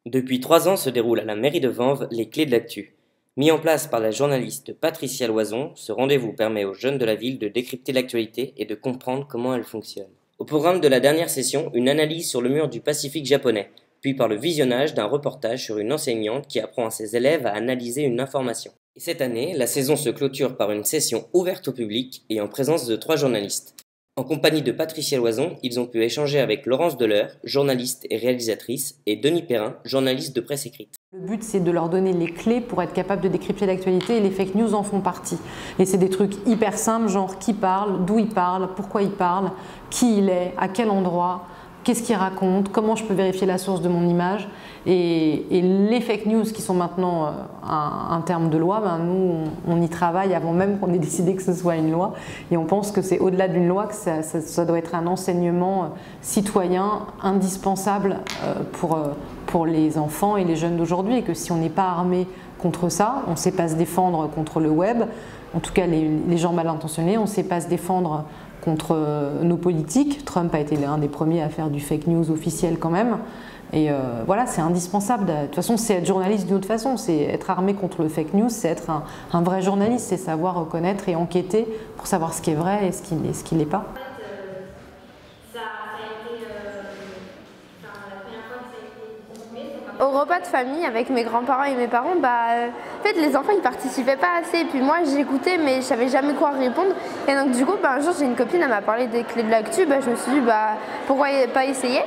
Depuis 3 ans se déroule à la mairie de Vanves les Clés de l'actu. Mis en place par la journaliste Patricia Loison, ce rendez-vous permet aux jeunes de la ville de décrypter l'actualité et de comprendre comment elle fonctionne. Au programme de la dernière session, une analyse sur le mur du Pacifique japonais, puis par le visionnage d'un reportage sur une enseignante qui apprend à ses élèves à analyser une information. Et cette année, la saison se clôture par une session ouverte au public et en présence de 3 journalistes. En compagnie de Patricia Loison, ils ont pu échanger avec Laurence Deleur, journaliste et réalisatrice, et Denis Perrin, journaliste de presse écrite. Le but, c'est de leur donner les clés pour être capable de décrypter l'actualité et les fake news en font partie. Et c'est des trucs hyper simples, genre qui parle, d'où il parle, pourquoi il parle, qui il est, à quel endroit, qu'est-ce qu'il raconte, comment je peux vérifier la source de mon image. Et les fake news qui sont maintenant un terme de loi, ben nous on y travaille avant même qu'on ait décidé que ce soit une loi. Et on pense que c'est au-delà d'une loi, que ça doit être un enseignement citoyen indispensable pour les enfants et les jeunes d'aujourd'hui. Et que si on n'est pas armé contre ça, on ne sait pas se défendre contre le web, en tout cas les gens mal intentionnés, on ne sait pas se défendre contre nos politiques. Trump a été l'un des premiers à faire du fake news officiel quand même. Et voilà, c'est indispensable. De toute façon, c'est être journaliste d'une autre façon. C'est être armé contre le fake news, c'est être un vrai journaliste, c'est savoir reconnaître et enquêter pour savoir ce qui est vrai et ce qui l'est pas. Au repas de famille avec mes grands-parents et mes parents, en fait les enfants ils participaient pas assez et puis moi j'écoutais mais je savais jamais quoi répondre et donc du coup un jour j'ai une copine, elle m'a parlé des clés de l'actu, je me suis dit pourquoi pas essayer.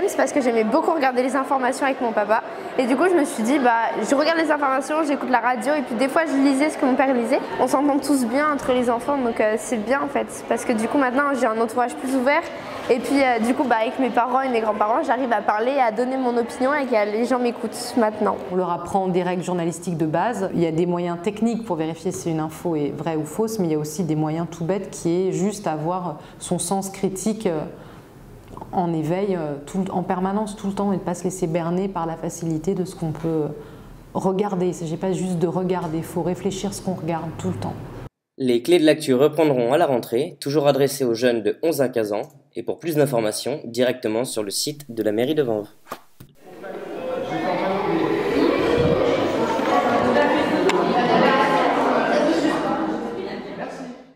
C'est parce que j'aimais beaucoup regarder les informations avec mon papa et du coup je me suis dit je regarde les informations, j'écoute la radio et puis des fois je lisais ce que mon père lisait. On s'entend tous bien entre les enfants donc c'est bien en fait parce que du coup maintenant j'ai un entourage plus ouvert et puis du coup avec mes parents et mes grands-parents j'arrive à parler, à donner mon opinion et que les gens m'écoutent maintenant. On leur apprend des règles journalistiques de base, il y a des moyens techniques pour vérifier si une info est vraie ou fausse mais il y a aussi des moyens tout bêtes qui est juste avoir son sens critique en éveil en permanence, tout le temps, et de ne pas se laisser berner par la facilité de ce qu'on peut regarder. Il ne s'agit pas juste de regarder, il faut réfléchir ce qu'on regarde tout le temps. Les clés de l'actu reprendront à la rentrée, toujours adressées aux jeunes de 11 à 15 ans, et pour plus d'informations, directement sur le site de la mairie de Vanves.